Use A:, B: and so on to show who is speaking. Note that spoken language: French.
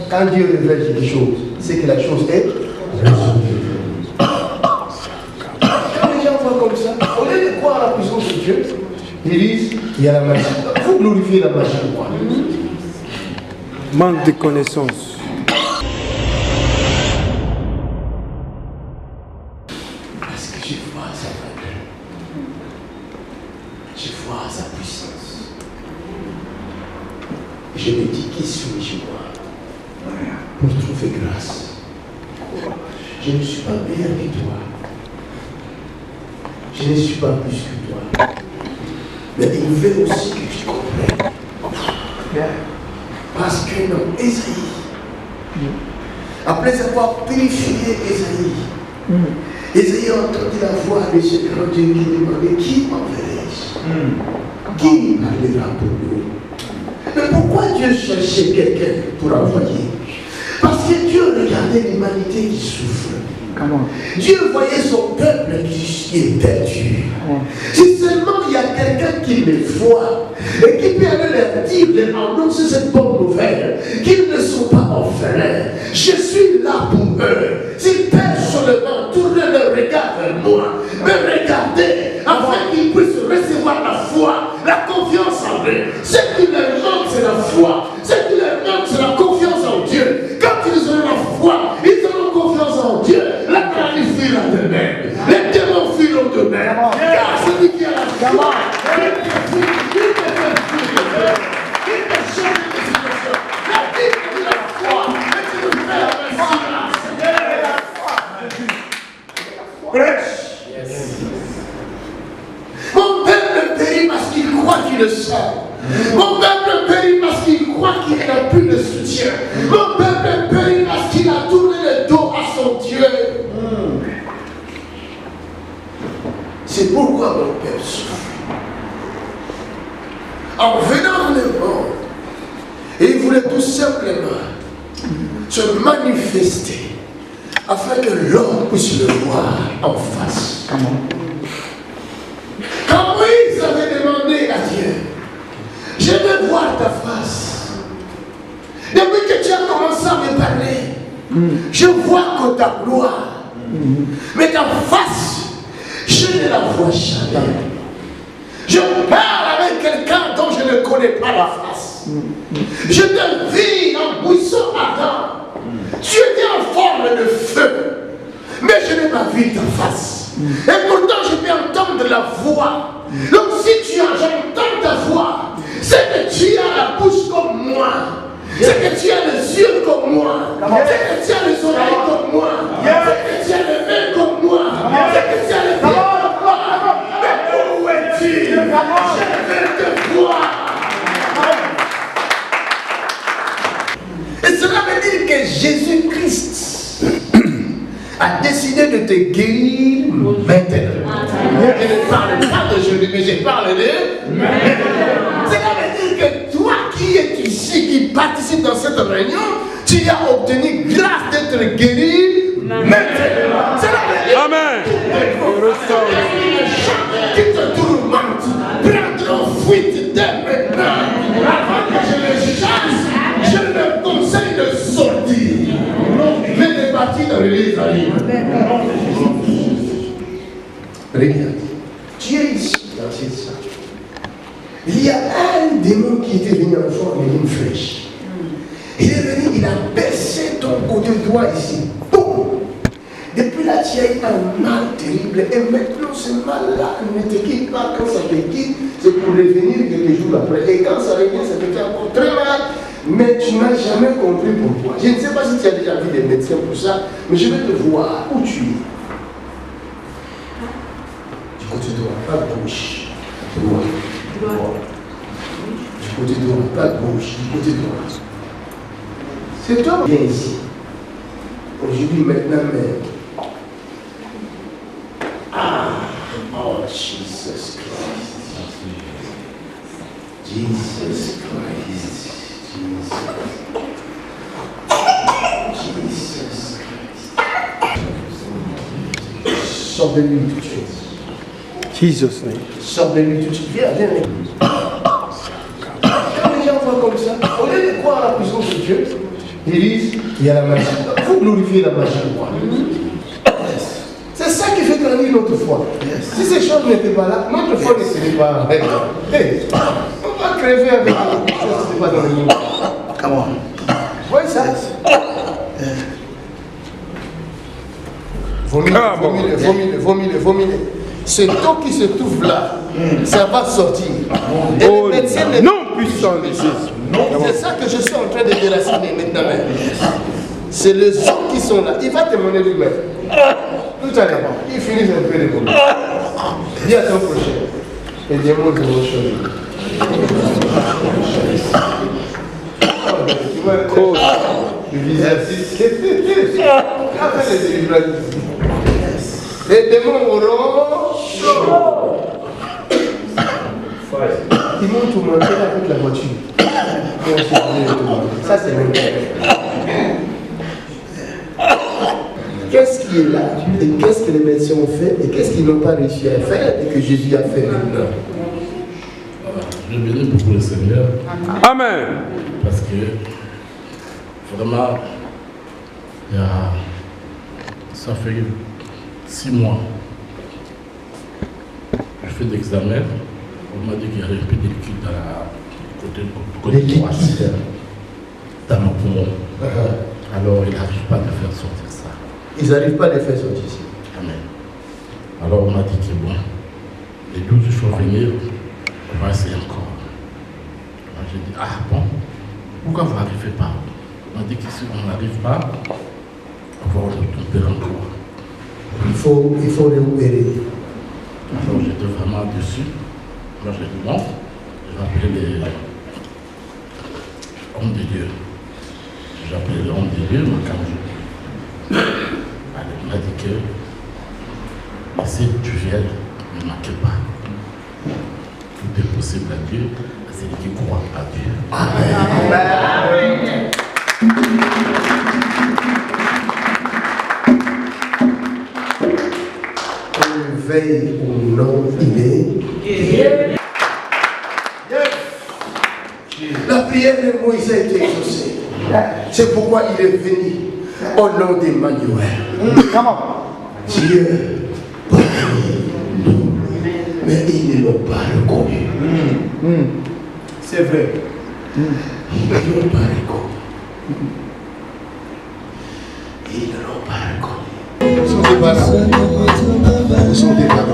A: quand Dieu révèle quelque chose, c'est que la chose est résolue. Quand les gens voient comme ça, au lieu de croire à la puissance de Dieu, ils disent, il y a la magie. Vous glorifiez la magie ou quoi?
B: Manque de connaissances.
A: Parce que je vois sa valeur. Je vois sa puissance. Je me dis, qui suis-je moi pour trouver grâce? Je ne suis pas meilleur que toi. Je ne suis pas plus que toi. Mais il veut aussi que tu comprennes. Parce que non, Ésaïe, après avoir purifié Ésaïe, Ésaïe a entendu la voix de ce grand Dieu qui demandait, qui m'enverrai-je? Qui parlera pour nous? Mais pourquoi Dieu cherchait quelqu'un pour envoyer? Parce que Dieu regardait l'humanité qui souffre. Dieu voyait son peuple qui est perdu. Si seulement il y a quelqu'un qui les voit et qui peut aller leur dire, leur annoncer cette bonne nouvelle, qu'ils ne sont pas orphelins, je suis là pour eux. S'ils perdent seulement, tournez leur regard vers moi, me regardez, afin qu'ils puissent recevoir la foi, la confiance en eux. Ce qui leur manque, c'est la foi. Ce qui leur manque, c'est la confiance en Dieu. Quand ils auront la foi, ils auront confiance en Dieu. La maladie fuira de même. Les démons fuiront de même. Car celui qui a la foi, il ne change de situation. La Bible dit la foi, et tu nous fais la Prêche. Mon peuple périt parce qu'il croit qu'il le sait. Mon peuple périt parce qu'il croit qu'il n'a plus de soutien. Mon peuple périt parce qu'il a tourné le dos à son Dieu. C'est pourquoi mon peuple souffre. En venant dans le monde, il voulait tout simplement se manifester afin que l'homme puisse le voir en face. Quand Moïse avait demandé à Dieu, je veux voir ta face. Depuis que tu as commencé à me parler, je vois que ta gloire. Mais ta face, je ne la vois jamais. Je parle avec quelqu'un dont je ne connais pas la face. Je te vis en buisson ardent. Tu étais en forme de feu, mais je n'ai pas vu ta face. Et pourtant, je peux entendre la voix. Donc, si j'entends ta voix, c'est que tu as la bouche comme moi. C'est que tu as les yeux comme moi. C'est que tu as les oreilles comme moi. C'est que tu as les mains comme moi. C'est que tu as les pieds comme moi. Mais où es-tu? Je veux te voir. Et cela veut dire que Jésus-Christ a décidé de te guérir maintenant. Je ne parle pas d'aujourd'hui, mais je parle de maintenant. Cela veut dire que toi qui es ici, qui participe dans cette réunion, tu as obtenu grâce d'être guéri maintenant. Cela veut dire
B: Amen.
A: qui te tourmente, prendre fuite dès maintenant. Avant que je le chasse, je me conseille de sortir. Mais de partir dans l'église arrive. Regarde, tu es ici dans cette salle. Il y a un démon qui était venu en forme d'une flèche. Il est venu, il a baissé ton côté droit ici. Boum! Depuis là, tu as eu un mal terrible. Et maintenant, ce mal-là ne te quitte pas. Quand ça te quitte, c'est pour revenir quelques jours après. Et quand ça revient, ça te fait encore très mal. Mais tu n'as jamais compris pourquoi. Je ne sais pas si tu as déjà vu des médecins pour ça, mais je vais te voir où tu es. Du côté droit, pas gauche. Droit. Du côté droit, pas gauche, du côté droit. C'est toi qui viens ici. Aujourd'hui, maintenant même. Oh, Jesus Christ. Jesus Christ. Jesus Christ. Sors de lui tout de suite.
B: Jesus' name.
A: Sors de lui tout de suite. Viens. Quand les gens voient comme ça, au lieu de croire à la puissance de Dieu, Ils disent, il y a la magie. Vous glorifiez la magie. C'est ça qui fait grandir notre foi. Si ces choses n'étaient pas là, notre foi ne serait pas. Hey, on va crever avec quelque chose qui n'est pas dans le monde. Come on. Vous voyez ça? Vomile. Ce taux qui se trouve là, ça va sortir. Et le médecin
B: non puissant de Jésus.
A: C'est ça que je suis en train de déraciner maintenant. C'est les os qui sont là. Il va témoigner lui-même. Tout à l'heure, il finit un peu de voler. Dis à ton prochain. Et démons vont changer. Tu vois le visage. Les démons auront chaud. Ils m'ont tout monté avec la voiture. Ça, c'est même. Qu'est-ce qui est là? Et qu'est-ce que les médecins ont fait? Et qu'est-ce qu'ils n'ont pas réussi à faire? Et que Jésus a fait maintenant?
C: Je bénis beaucoup le Seigneur.
B: Amen.
C: Parce que vraiment, ça fait 6 mois. Je fais l'examen. On m'a dit qu'il y avait un peu de liquide dans la côté droit, dans mon poumon. Alors, il n'arrive pas à faire sortir ça.
A: Ils n'arrivent pas à les faire sortir ici.
C: Amen. Alors, on m'a dit que bon, les 12 il faut venir, on va essayer encore. Alors, j'ai dit, ah bon, pourquoi vous n'arrivez pas? On m'a dit qu'ici, on n'arrive pas, on va retomber encore.
A: Il faut réopérer.
C: Alors, j'étais vraiment dessus. Moi, j'ai dit, bon, je vais appeler les hommes de Dieu. J'ai appelé les hommes de Dieu, mais quand il m'a dit que si tu viens, ne manquez pas. Tout est possible à Dieu, à celui qui croit à Dieu.
A: Amen. On veille au nom inné. La prière de Moïse a été exaucée. C'est pourquoi il est venu au nom d'Emmanuel. Dieu parle nous, mais ils ne l'ont pas reconnu. C'est vrai. Ils ne l'ont pas reconnu. Ils ne l'ont pas reconnu. Ils sont débarrassés. Ils sont débarrassés.